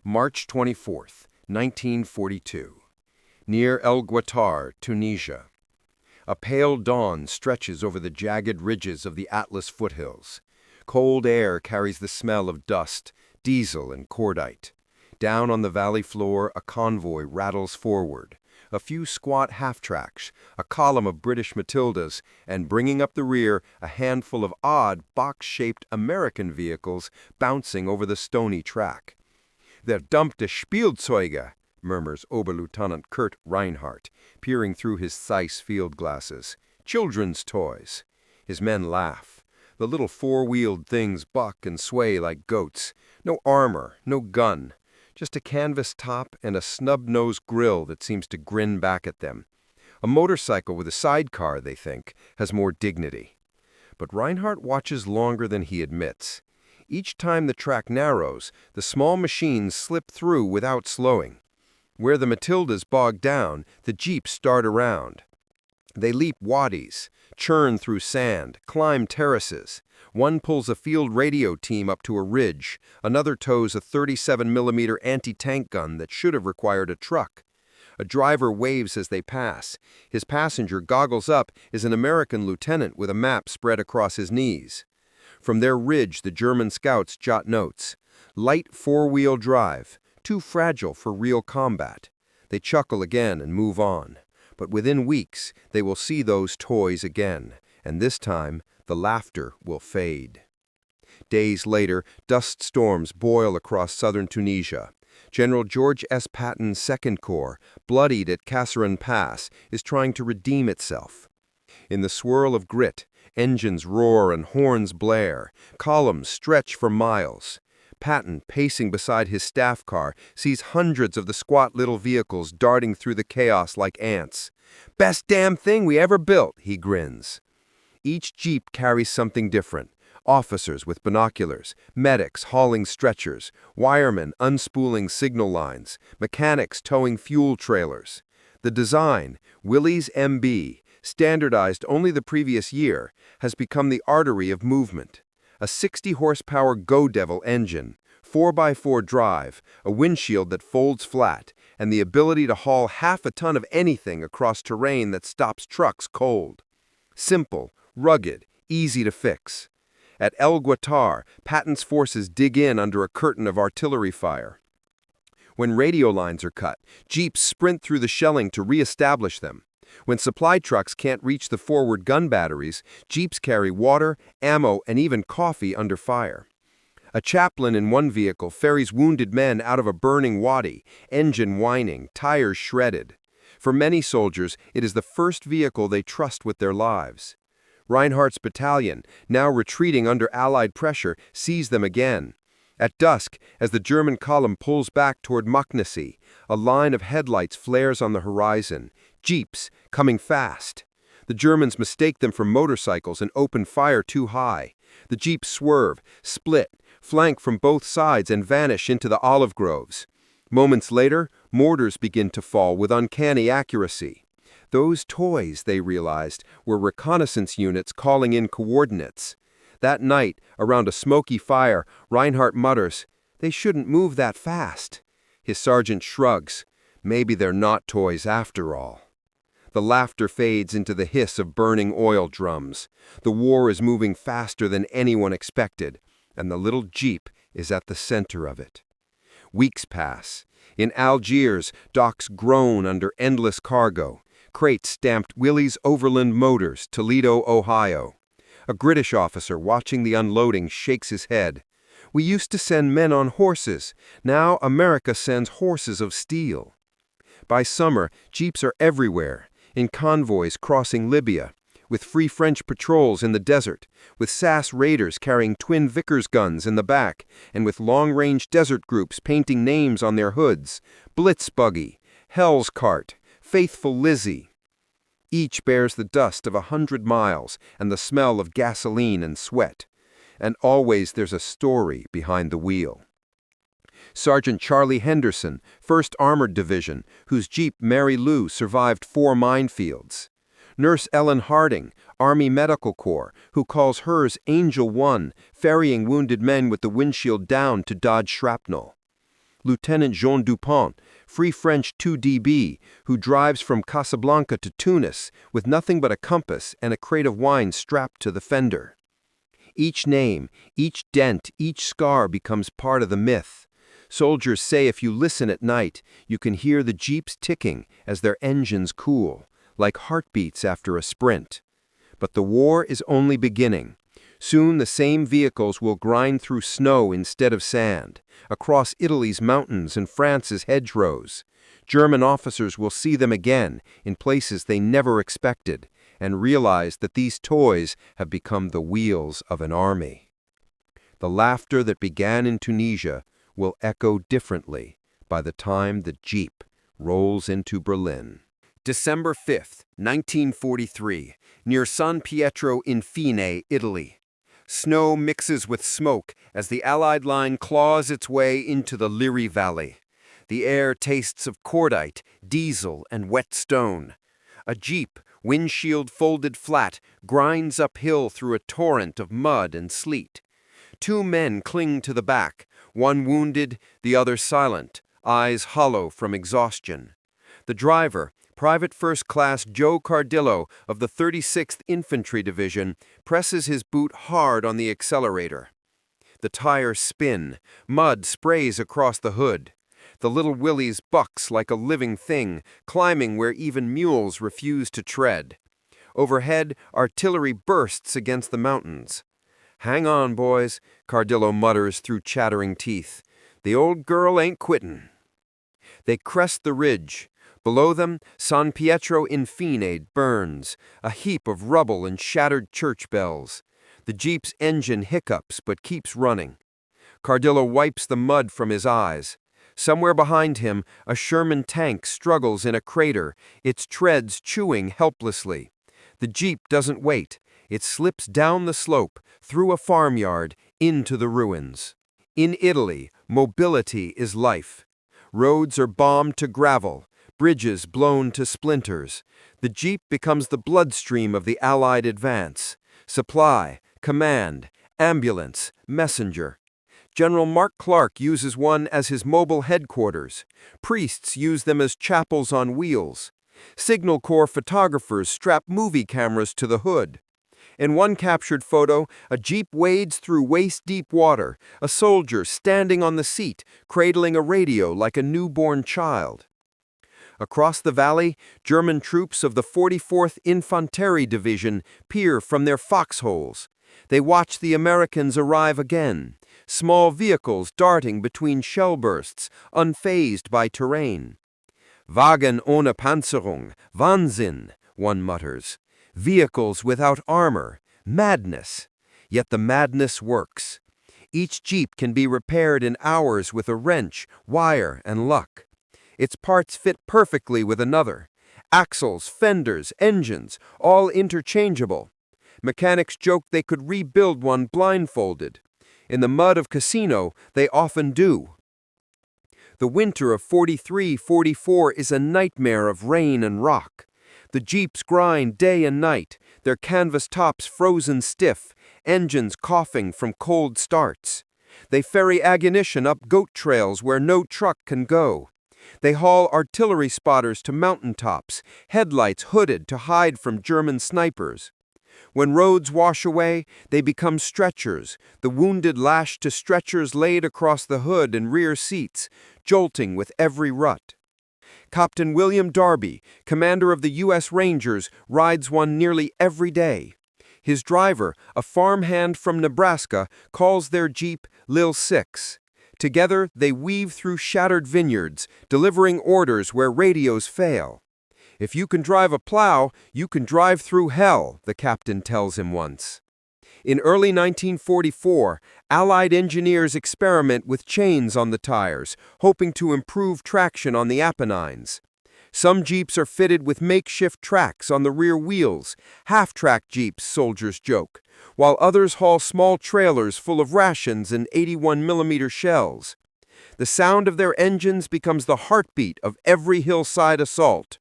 March 24th, 1942. Near El Guattar, Tunisia. A pale dawn stretches over the jagged ridges of the Atlas foothills. Cold air carries the smell of dust, diesel, and cordite. Down on the valley floor, a convoy rattles forward. A few squat half-tracks, a column of British Matildas, and bringing up the rear, a handful of odd, box-shaped American vehicles bouncing over the stony track. "Der dumpte Spielzeuge," murmurs Oberlieutenant Kurt Reinhardt, peering through his Zeiss field glasses. "Children's toys." His men laugh. The little four-wheeled things buck and sway like goats. No armor, no gun. Just a canvas top and a snub-nosed grill that seems to grin back at them. A motorcycle with a sidecar, they think, has more dignity. But Reinhardt watches longer than he admits. Each time the track narrows, the small machines slip through without slowing. Where the Matildas bog down, the jeeps start around. They leap wadis, churn through sand, climb terraces. One pulls a field radio team up to a ridge, another tows a 37mm anti-tank gun that should have required a truck. A driver waves as they pass. His passenger goggles up is an American lieutenant with a map spread across his knees. From their ridge, the German scouts jot notes. Light four-wheel drive, too fragile for real combat. They chuckle again and move on. But within weeks, they will see those toys again, and this time, the laughter will fade. Days later, dust storms boil across southern Tunisia. General George S. Patton's Second Corps, bloodied at Kasserine Pass, is trying to redeem itself. In the swirl of grit, engines roar and horns blare. Columns stretch for miles. Patton, pacing beside his staff car, sees hundreds of the squat little vehicles darting through the chaos like ants. "Best damn thing we ever built," he grins. Each jeep carries something different. Officers with binoculars, medics hauling stretchers, wiremen unspooling signal lines, mechanics towing fuel trailers. The design, Willys MB, standardized only the previous year, has become the artery of movement. A 60-horsepower Go Devil engine, 4x4 drive, a windshield that folds flat, and the ability to haul half a ton of anything across terrain that stops trucks cold. Simple, rugged, easy to fix. At El Guattar, Patton's forces dig in under a curtain of artillery fire. When radio lines are cut, jeeps sprint through the shelling to re-establish them. When supply trucks can't reach the forward gun batteries, jeeps carry water, ammo, and even coffee under fire. A chaplain in one vehicle ferries wounded men out of a burning wadi, engine whining, tires shredded. For many soldiers, it is the first vehicle they trust with their lives. Reinhardt's battalion, now retreating under Allied pressure, sees them again. At dusk, as the German column pulls back toward Moknesi, a line of headlights flares on the horizon. Jeeps, coming fast. The Germans mistake them for motorcycles and open fire too high. The jeeps swerve, split, flank from both sides and vanish into the olive groves. Moments later, mortars begin to fall with uncanny accuracy. Those toys, they realized, were reconnaissance units calling in coordinates. That night, around a smoky fire, Reinhardt mutters, "They shouldn't move that fast." His sergeant shrugs. Maybe they're not toys after all. The laughter fades into the hiss of burning oil drums. The war is moving faster than anyone expected, and the little jeep is at the center of it. Weeks pass. In Algiers, docks groan under endless cargo. Crates stamped Willys Overland Motors, Toledo, Ohio. A British officer watching the unloading shakes his head. "We used to send men on horses. Now America sends horses of steel." By summer, jeeps are everywhere, in convoys crossing Libya, with Free French patrols in the desert, with SAS raiders carrying twin Vickers guns in the back, and with long-range desert groups painting names on their hoods. Blitz Buggy, Hell's Cart, Faithful Lizzie. Each bears the dust of 100 miles and the smell of gasoline and sweat. And always there's a story behind the wheel. Sergeant Charlie Henderson, 1st Armored Division, whose Jeep Mary Lou survived 4 minefields. Nurse Ellen Harding, Army Medical Corps, who calls hers Angel 1, ferrying wounded men with the windshield down to dodge shrapnel. Lieutenant Jean Dupont, Free French 2DB, who drives from Casablanca to Tunis with nothing but a compass and a crate of wine strapped to the fender. Each name, each dent, each scar becomes part of the myth. Soldiers say if you listen at night, you can hear the jeeps ticking as their engines cool, like heartbeats after a sprint. But the war is only beginning. Soon the same vehicles will grind through snow instead of sand, across Italy's mountains and France's hedgerows. German officers will see them again in places they never expected, and realize that these toys have become the wheels of an army. The laughter that began in Tunisia will echo differently by the time the Jeep rolls into Berlin. December 5th, 1943, near San Pietro in Fine, Italy. Snow mixes with smoke as the Allied line claws its way into the Liri Valley. The air tastes of cordite, diesel, and wet stone. A Jeep, windshield folded flat, grinds uphill through a torrent of mud and sleet. Two men cling to the back, one wounded, the other silent, eyes hollow from exhaustion. The driver, Private First Class Joe Cardillo of the 36th Infantry Division, presses his boot hard on the accelerator. The tires spin, mud sprays across the hood. The little Willys bucks like a living thing, climbing where even mules refuse to tread. Overhead, artillery bursts against the mountains. "Hang on, boys," Cardillo mutters through chattering teeth. "The old girl ain't quittin'." They crest the ridge. Below them, San Pietro in Fine burns, a heap of rubble and shattered church bells. The Jeep's engine hiccups but keeps running. Cardillo wipes the mud from his eyes. Somewhere behind him, a Sherman tank struggles in a crater, its treads chewing helplessly. The Jeep doesn't wait. It slips down the slope, through a farmyard, into the ruins. In Italy, mobility is life. Roads are bombed to gravel, bridges blown to splinters. The Jeep becomes the bloodstream of the Allied advance. Supply, command, ambulance, messenger. General Mark Clark uses one as his mobile headquarters. Priests use them as chapels on wheels. Signal Corps photographers strap movie cameras to the hood. In one captured photo, a Jeep wades through waist-deep water, a soldier standing on the seat, cradling a radio like a newborn child. Across the valley, German troops of the 44th Infanterie Division peer from their foxholes. They watch the Americans arrive again, small vehicles darting between shell bursts, unfazed by terrain. "Wagen ohne Panzerung, Wahnsinn," one mutters. Vehicles without armor, madness. Yet the madness works. Each Jeep can be repaired in hours with a wrench, wire, and luck. Its parts fit perfectly with another. Axles, fenders, engines, all interchangeable. Mechanics joke they could rebuild one blindfolded. In the mud of Casino, they often do. The winter of 43-44 is a nightmare of rain and rock. The Jeeps grind day and night, their canvas tops frozen stiff, engines coughing from cold starts. They ferry ammunition up goat trails where no truck can go. They haul artillery spotters to mountaintops, headlights hooded to hide from German snipers. When roads wash away, they become stretchers, the wounded lashed to stretchers laid across the hood and rear seats, jolting with every rut. Captain William Darby, commander of the U.S. Rangers, rides one nearly every day. His driver, a farmhand from Nebraska, calls their Jeep Lil 6. Together, they weave through shattered vineyards, delivering orders where radios fail. "If you can drive a plow, you can drive through hell," the captain tells him once. In early 1944, Allied engineers experiment with chains on the tires, hoping to improve traction on the Apennines. Some Jeeps are fitted with makeshift tracks on the rear wheels, half-track Jeeps, soldiers joke, while others haul small trailers full of rations and 81mm shells. The sound of their engines becomes the heartbeat of every hillside assault.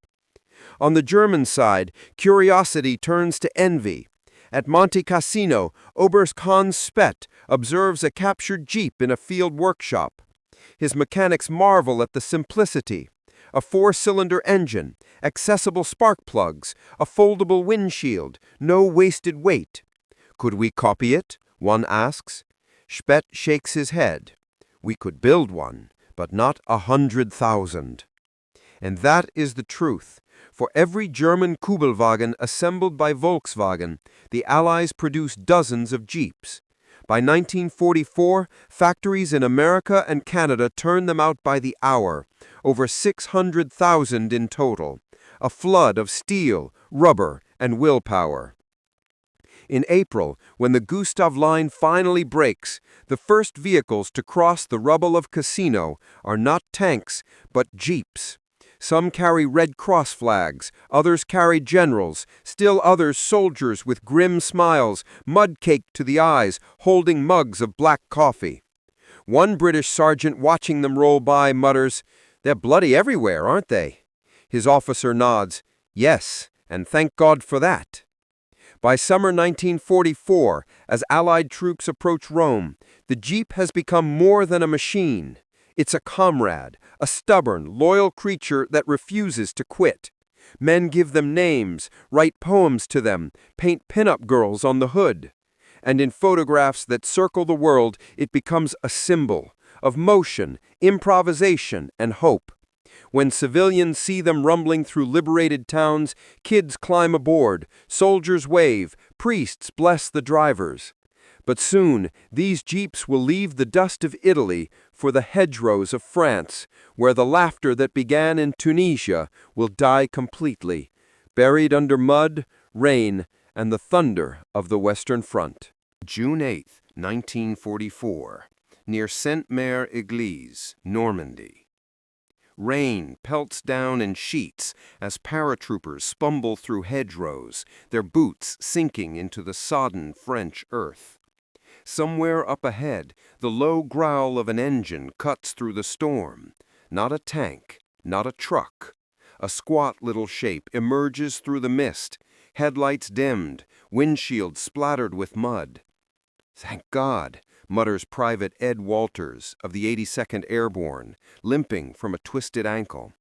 On the German side, curiosity turns to envy. At Monte Cassino, Oberst Hans Spett observes a captured Jeep in a field workshop. His mechanics marvel at the simplicity. A four-cylinder engine, accessible spark plugs, a foldable windshield, no wasted weight. Could we copy it? One asks. Speth shakes his head. We could build one, but not 100,000. And that is the truth. For every German Kugelwagen assembled by Volkswagen, the Allies produced dozens of Jeeps. By 1944, factories in America and Canada turned them out by the hour, over 600,000 in total, a flood of steel, rubber, and willpower. In April, when the Gustav Line finally breaks, the first vehicles to cross the rubble of Cassino are not tanks, but Jeeps. Some carry Red Cross flags, others carry generals, still others soldiers with grim smiles, mud caked to the eyes, holding mugs of black coffee. One British sergeant watching them roll by mutters, "They're bloody everywhere, aren't they?" His officer nods, "Yes, and thank God for that." By summer 1944, as Allied troops approach Rome, the Jeep has become more than a machine. It's a comrade, a stubborn, loyal creature that refuses to quit. Men give them names, write poems to them, paint pin-up girls on the hood. And in photographs that circle the world, it becomes a symbol of motion, improvisation, and hope. When civilians see them rumbling through liberated towns, kids climb aboard, soldiers wave, priests bless the drivers. But soon, these Jeeps will leave the dust of Italy for the hedgerows of France, where the laughter that began in Tunisia will die completely, buried under mud, rain, and the thunder of the Western Front. June 8, 1944, near Sainte-Mère-Église, Normandy. Rain pelts down in sheets as paratroopers stumble through hedgerows, their boots sinking into the sodden French earth. Somewhere up ahead, the low growl of an engine cuts through the storm. Not a tank, not a truck. A squat little shape emerges through the mist, headlights dimmed, windshield splattered with mud. "Thank God," mutters Private Ed Walters of the 82nd Airborne, limping from a twisted ankle.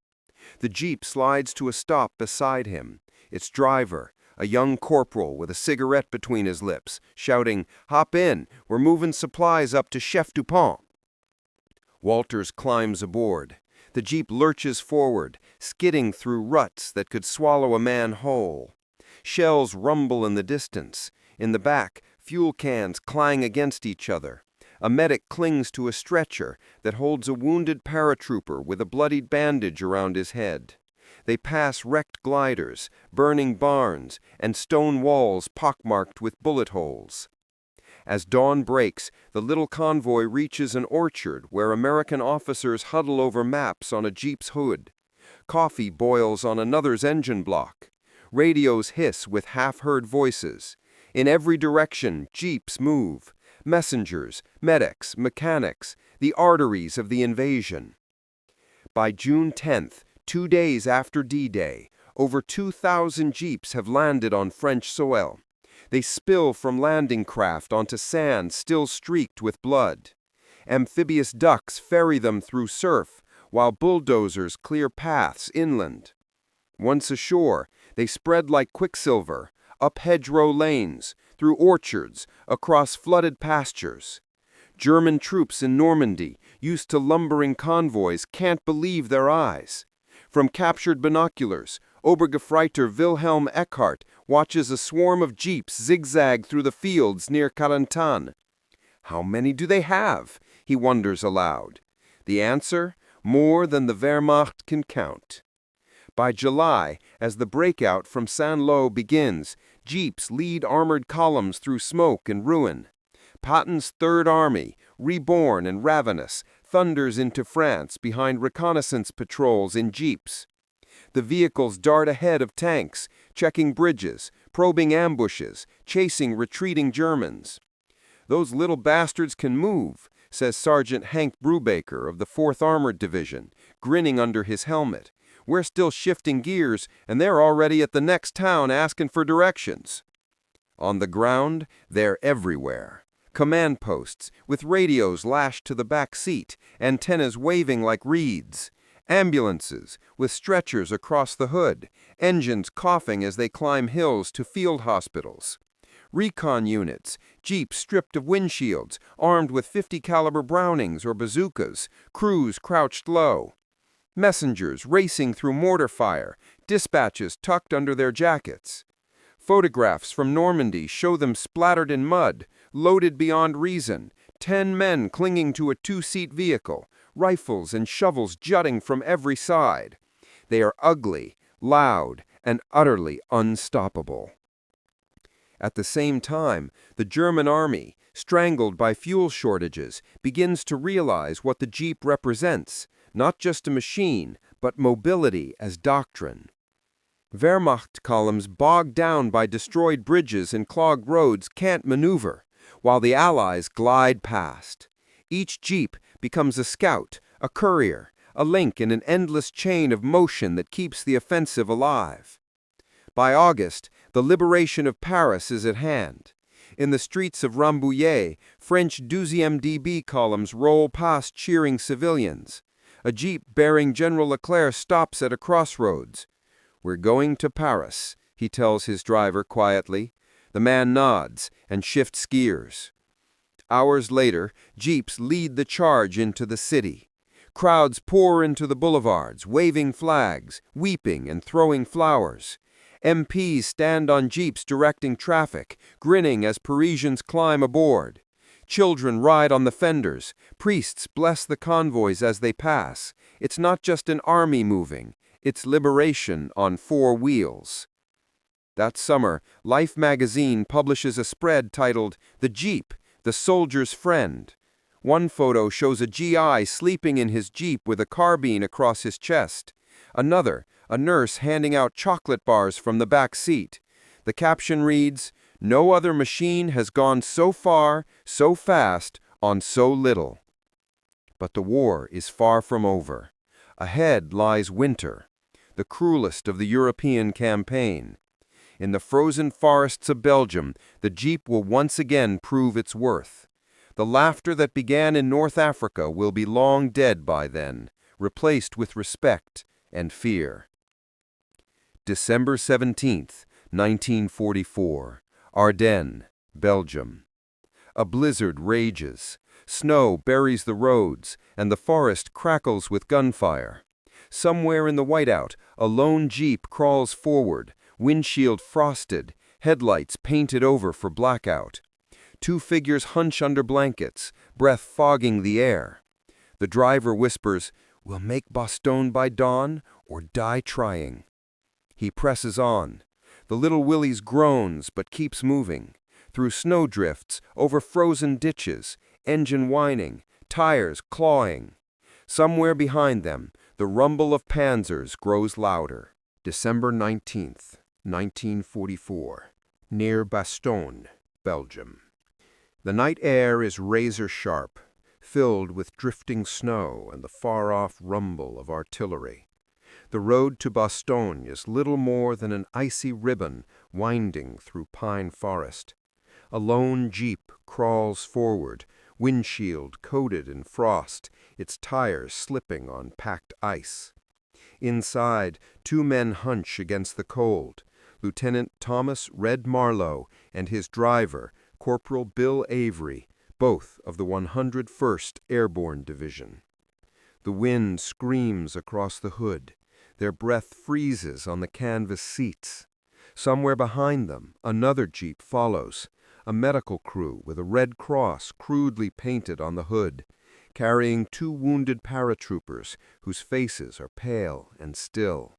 The Jeep slides to a stop beside him. Its driver, a young corporal with a cigarette between his lips, shouting, "Hop in, we're moving supplies up to Chef Dupont." Walters climbs aboard. The Jeep lurches forward, skidding through ruts that could swallow a man whole. Shells rumble in the distance. In the back, fuel cans clang against each other. A medic clings to a stretcher that holds a wounded paratrooper with a bloodied bandage around his head. They pass wrecked gliders, burning barns, and stone walls pockmarked with bullet holes. As dawn breaks, the little convoy reaches an orchard where American officers huddle over maps on a Jeep's hood. Coffee boils on another's engine block. Radios hiss with half-heard voices. In every direction, Jeeps move. Messengers, medics, mechanics, the arteries of the invasion. By June 10th, 2 days after D-Day, over 2,000 Jeeps have landed on French soil. They spill from landing craft onto sand still streaked with blood. Amphibious ducks ferry them through surf, while bulldozers clear paths inland. Once ashore, they spread like quicksilver, up hedgerow lanes, through orchards, across flooded pastures. German troops in Normandy, used to lumbering convoys, can't believe their eyes. From captured binoculars, Obergefreiter Wilhelm Eckhart watches a swarm of Jeeps zigzag through the fields near Carentan. How many do they have? He wonders aloud. The answer? More than the Wehrmacht can count. By July, as the breakout from Saint-Lô begins, Jeeps lead armored columns through smoke and ruin. Patton's Third Army, reborn and ravenous, thunders into France behind reconnaissance patrols in Jeeps. The vehicles dart ahead of tanks, checking bridges, probing ambushes, chasing retreating Germans. "Those little bastards can move," says Sergeant Hank Brubaker of the 4th Armored Division, grinning under his helmet. "We're still shifting gears, and they're already at the next town asking for directions." On the ground, they're everywhere. Command posts, with radios lashed to the back seat, antennas waving like reeds. Ambulances, with stretchers across the hood, engines coughing as they climb hills to field hospitals. Recon units, jeeps stripped of windshields, armed with 50 caliber Brownings or bazookas, crews crouched low. Messengers racing through mortar fire, dispatches tucked under their jackets. Photographs from Normandy show them splattered in mud, loaded beyond reason, 10 men clinging to a two-seat vehicle, rifles and shovels jutting from every side. They are ugly, loud, and utterly unstoppable. At the same time, the German army, strangled by fuel shortages, begins to realize what the Jeep represents, not just a machine, but mobility as doctrine. Wehrmacht columns bogged down by destroyed bridges and clogged roads can't maneuver, while the Allies glide past. Each Jeep becomes a scout, a courier, a link in an endless chain of motion that keeps the offensive alive. By August, the liberation of Paris is at hand. In the streets of Rambouillet, French WW2 columns roll past cheering civilians. A jeep bearing General Leclerc stops at a crossroads. "We're going to Paris," he tells his driver quietly. The man nods and shifts gears. Hours later, jeeps lead the charge into the city. Crowds pour into the boulevards, waving flags, weeping and throwing flowers. MPs stand on jeeps directing traffic, grinning as Parisians climb aboard. Children ride on the fenders. Priests bless the convoys as they pass. It's not just an army moving. It's liberation on 4 wheels. That summer, Life magazine publishes a spread titled "The Jeep, the Soldier's Friend." One photo shows a GI sleeping in his Jeep with a carbine across his chest. Another, a nurse handing out chocolate bars from the back seat. The caption reads, "No other machine has gone so far, so fast, on so little." But the war is far from over. Ahead lies winter, the cruelest of the European campaign. In the frozen forests of Belgium, the Jeep will once again prove its worth. The laughter that began in North Africa will be long dead by then, replaced with respect and fear. December 17th, 1944, Ardennes, Belgium. A blizzard rages. Snow buries the roads, and the forest crackles with gunfire. Somewhere in the whiteout, a lone jeep crawls forward, windshield frosted, headlights painted over for blackout. 2 figures hunch under blankets, breath fogging the air. The driver whispers, "We'll make Bastogne by dawn, or die trying." He presses on. The little Willys groans but keeps moving. Through snowdrifts, over frozen ditches, engine whining, tires clawing. Somewhere behind them, the rumble of Panzers grows louder. December 19th, 1944, near Bastogne, Belgium. The night air is razor-sharp, filled with drifting snow and the far-off rumble of artillery. The road to Bastogne is little more than an icy ribbon winding through pine forest. A lone jeep crawls forward, windshield coated in frost, its tires slipping on packed ice. Inside, 2 men hunch against the cold, Lieutenant Thomas Red Marlowe and his driver, Corporal Bill Avery, both of the 101st Airborne Division. The wind screams across the hood. Their breath freezes on the canvas seats. Somewhere behind them, another jeep follows, a medical crew with a red cross crudely painted on the hood, carrying 2 wounded paratroopers whose faces are pale and still.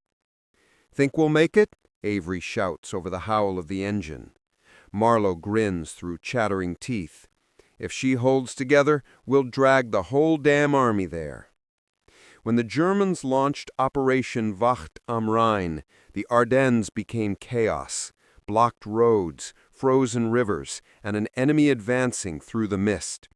"Think we'll make it?" Avery shouts over the howl of the engine. Marlowe grins through chattering teeth. "If she holds together, we'll drag the whole damn army there." When the Germans launched Operation Wacht am Rhein, the Ardennes became chaos, blocked roads, frozen rivers, and an enemy advancing through the mist.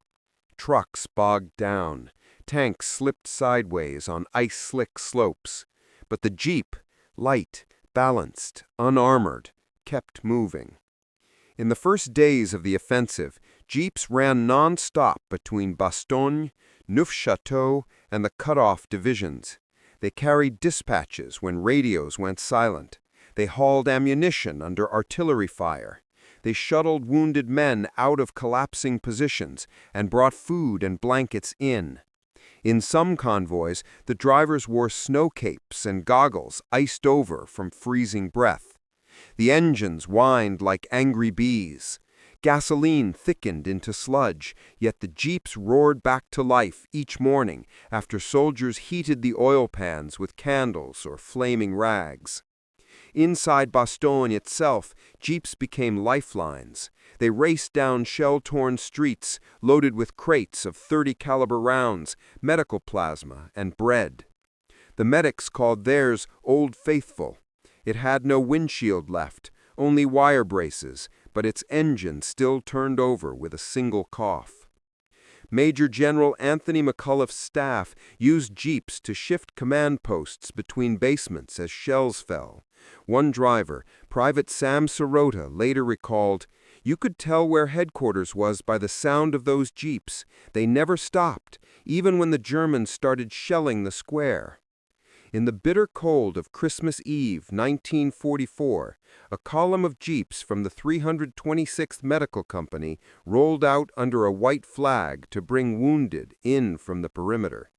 Trucks bogged down, tanks slipped sideways on ice-slick slopes, but the jeep, light, balanced, unarmored, kept moving. In the first days of the offensive, Jeeps ran non-stop between Bastogne, Neufchâteau, and the cut-off divisions. They carried dispatches when radios went silent. They hauled ammunition under artillery fire. They shuttled wounded men out of collapsing positions and brought food and blankets in. In some convoys, the drivers wore snow capes and goggles iced over from freezing breath. The engines whined like angry bees. Gasoline thickened into sludge, yet the jeeps roared back to life each morning after soldiers heated the oil pans with candles or flaming rags. Inside Bastogne itself, jeeps became lifelines. They raced down shell-torn streets loaded with crates of .30 caliber rounds, medical plasma, and bread. The medics called theirs Old Faithful. It had no windshield left, only wire braces, but its engine still turned over with a single cough. Major General Anthony McCullough's staff used jeeps to shift command posts between basements as shells fell. One driver, Private Sam Sirota, later recalled, "You could tell where headquarters was by the sound of those jeeps. They never stopped, even when the Germans started shelling the square." In the bitter cold of Christmas Eve, 1944, a column of jeeps from the 326th Medical Company rolled out under a white flag to bring wounded in from the perimeter.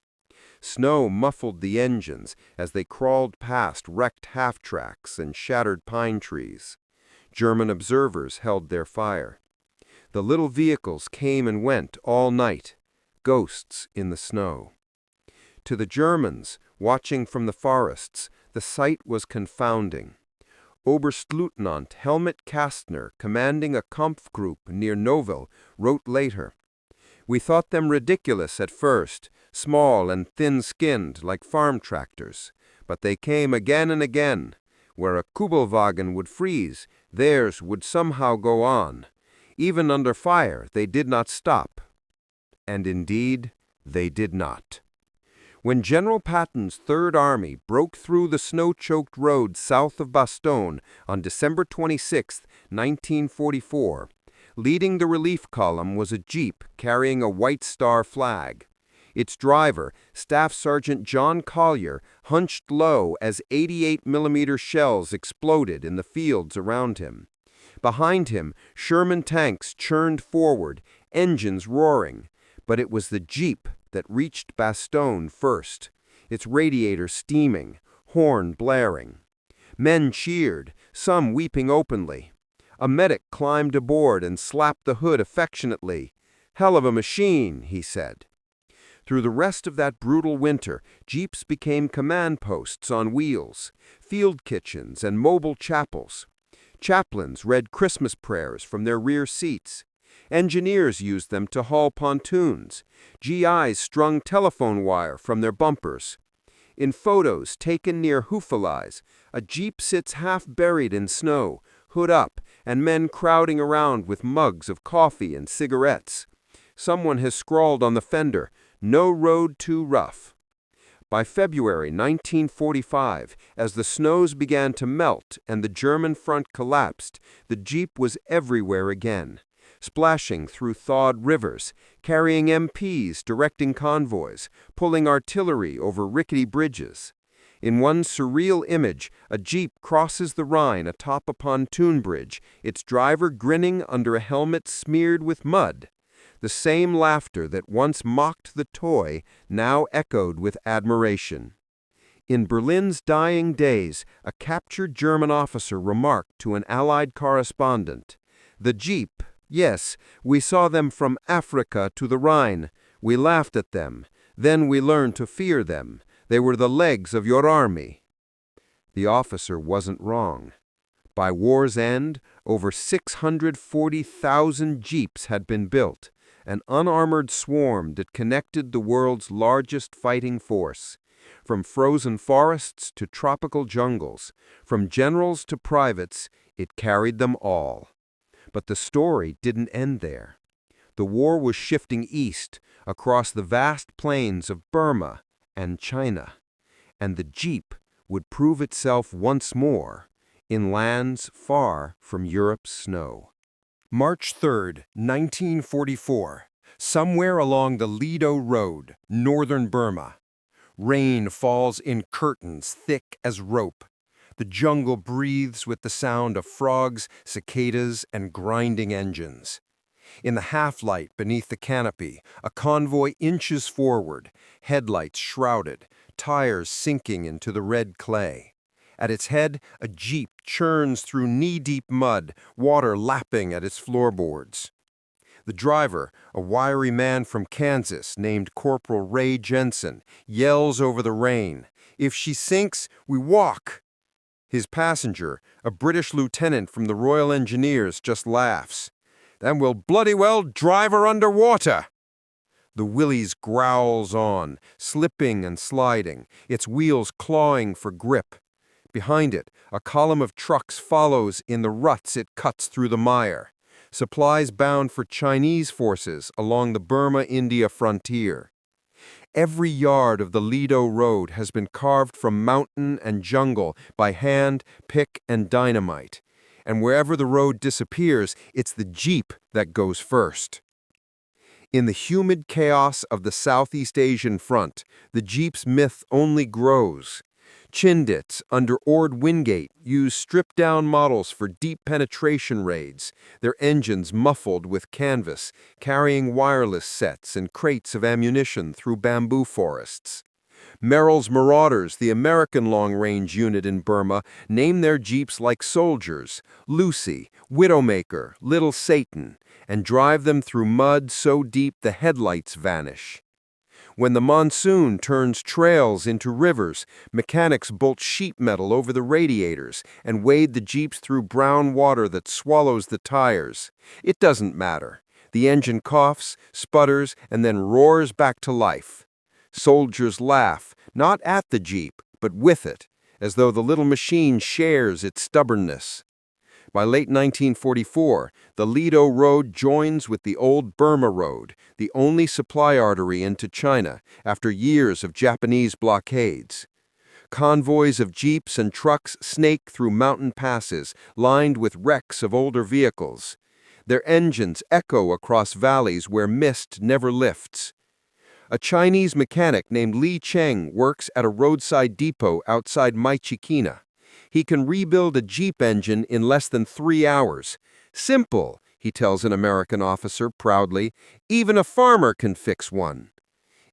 Snow muffled the engines as they crawled past wrecked half-tracks and shattered pine trees. German observers held their fire. The little vehicles came and went all night, ghosts in the snow. To the Germans, watching from the forests, the sight was confounding. Oberstleutnant Helmut Kastner, commanding a Kampfgruppe near Noville, wrote later, "We thought them ridiculous at first, small and thin-skinned like farm tractors, but they came again and again. Where a Kubelwagen would freeze, theirs would somehow go on. Even under fire, they did not stop." And indeed, they did not. When General Patton's Third Army broke through the snow-choked road south of Bastogne on December 26, 1944, leading the relief column was a jeep carrying a White Star flag. Its driver, Staff Sergeant John Collier, hunched low as 88mm shells exploded in the fields around him. Behind him, Sherman tanks churned forward, engines roaring, but it was the jeep that reached Bastogne first, its radiator steaming, horn blaring. Men cheered, some weeping openly. A medic climbed aboard and slapped the hood affectionately. "Hell of a machine," he said. Through the rest of that brutal winter, jeeps became command posts on wheels, field kitchens, and mobile chapels. Chaplains read Christmas prayers from their rear seats. Engineers used them to haul pontoons. GIs strung telephone wire from their bumpers. In photos taken near Hufvudstaden, a jeep sits half buried in snow, hood up, and men crowding around with mugs of coffee and cigarettes. Someone has scrawled on the fender, "No road too rough." By February 1945, as the snows began to melt and the German front collapsed, the jeep was everywhere again, splashing through thawed rivers, carrying MPs directing convoys, pulling artillery over rickety bridges. In one surreal image, a jeep crosses the Rhine atop a pontoon bridge, its driver grinning under a helmet smeared with mud. The same laughter that once mocked the toy now echoed with admiration. In Berlin's dying days, a captured German officer remarked to an Allied correspondent, "The jeep, yes, we saw them from Africa to the Rhine. We laughed at them. Then we learned to fear them. They were the legs of your army." The officer wasn't wrong. By war's end, over 640,000 jeeps had been built, an unarmored swarm that connected the world's largest fighting force. From frozen forests to tropical jungles, from generals to privates, it carried them all. But the story didn't end there. The war was shifting east, across the vast plains of Burma and China, and the jeep would prove itself once more in lands far from Europe's snow. March 3, 1944. Somewhere along the Lido Road, northern Burma. Rain falls in curtains thick as rope. The jungle breathes with the sound of frogs, cicadas, and grinding engines. In the half-light beneath the canopy, a convoy inches forward, headlights shrouded, tires sinking into the red clay. At its head, a jeep churns through knee-deep mud, water lapping at its floorboards. The driver, a wiry man from Kansas named Corporal Ray Jensen, yells over the rain, "If she sinks, we walk!" His passenger, a British lieutenant from the Royal Engineers, just laughs. "Then we'll bloody well drive her underwater!" The Willys growls on, slipping and sliding, its wheels clawing for grip. Behind it, a column of trucks follows in the ruts it cuts through the mire. Supplies bound for Chinese forces along the Burma-India frontier. Every yard of the Lido Road has been carved from mountain and jungle by hand, pick, and dynamite. And wherever the road disappears, it's the jeep that goes first. In the humid chaos of the Southeast Asian front, the jeep's myth only grows. Chindits under Ord Wingate use stripped-down models for deep penetration raids, their engines muffled with canvas, carrying wireless sets and crates of ammunition through bamboo forests. Merrill's Marauders, the American long-range unit in Burma, name their jeeps like soldiers, Lucy, Widowmaker, Little Satan, and drive them through mud so deep the headlights vanish. When the monsoon turns trails into rivers, mechanics bolt sheet metal over the radiators and wade the jeeps through brown water that swallows the tires. It doesn't matter. The engine coughs, sputters, and then roars back to life. Soldiers laugh, not at the jeep, but with it, as though the little machine shares its stubbornness. By late 1944, the Lido Road joins with the old Burma Road, the only supply artery into China, after years of Japanese blockades. Convoys of jeeps and trucks snake through mountain passes lined with wrecks of older vehicles. Their engines echo across valleys where mist never lifts. A Chinese mechanic named Li Cheng works at a roadside depot outside Myitkyina. He can rebuild a Jeep engine in less than 3 hours. "Simple," he tells an American officer proudly. "Even a farmer can fix one."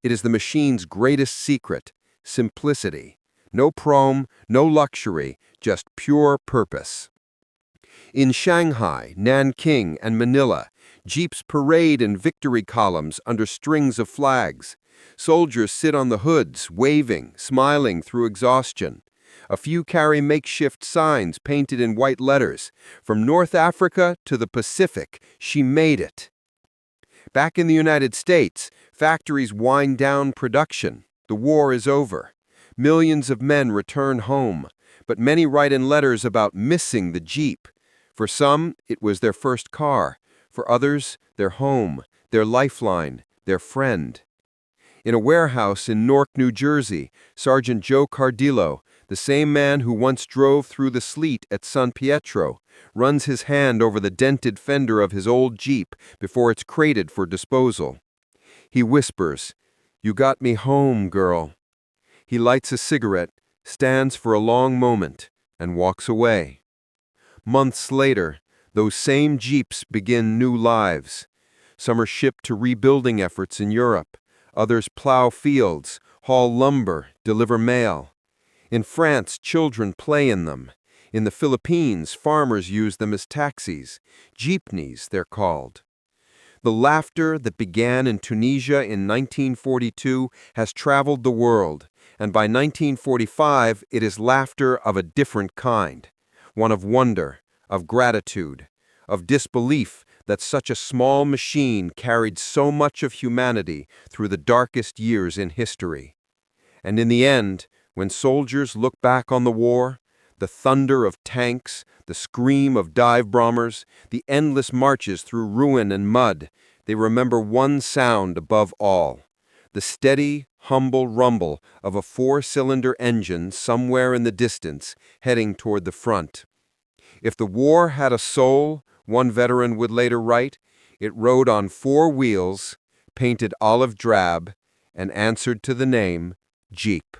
It is the machine's greatest secret, simplicity. No prom, no luxury, just pure purpose. In Shanghai, Nanking, and Manila, Jeeps parade in victory columns under strings of flags. Soldiers sit on the hoods, waving, smiling through exhaustion. A few carry makeshift signs painted in white letters. "From North Africa to the Pacific, she made it." Back in the United States, factories wind down production. The war is over. Millions of men return home, but many write in letters about missing the Jeep. For some, it was their first car. For others, their home, their lifeline, their friend. In a warehouse in Newark, New Jersey, Sergeant Joe Cardillo, the same man who once drove through the sleet at San Pietro, runs his hand over the dented fender of his old Jeep before it's crated for disposal. He whispers, "You got me home, girl." He lights a cigarette, stands for a long moment, and walks away. Months later, those same Jeeps begin new lives. Some are shipped to rebuilding efforts in Europe. Others plow fields, haul lumber, deliver mail. In France, children play in them. In the Philippines, farmers use them as taxis. Jeepneys, they're called. The laughter that began in Tunisia in 1942 has traveled the world, and by 1945 it is laughter of a different kind. One of wonder, of gratitude, of disbelief that such a small machine carried so much of humanity through the darkest years in history. And in the end, when soldiers look back on the war, the thunder of tanks, the scream of dive bombers, the endless marches through ruin and mud, they remember one sound above all: the steady, humble rumble of a 4-cylinder engine somewhere in the distance, heading toward the front. If the war had a soul, One veteran would later write, "It rode on 4 wheels, painted olive drab, and answered to the name Jeep."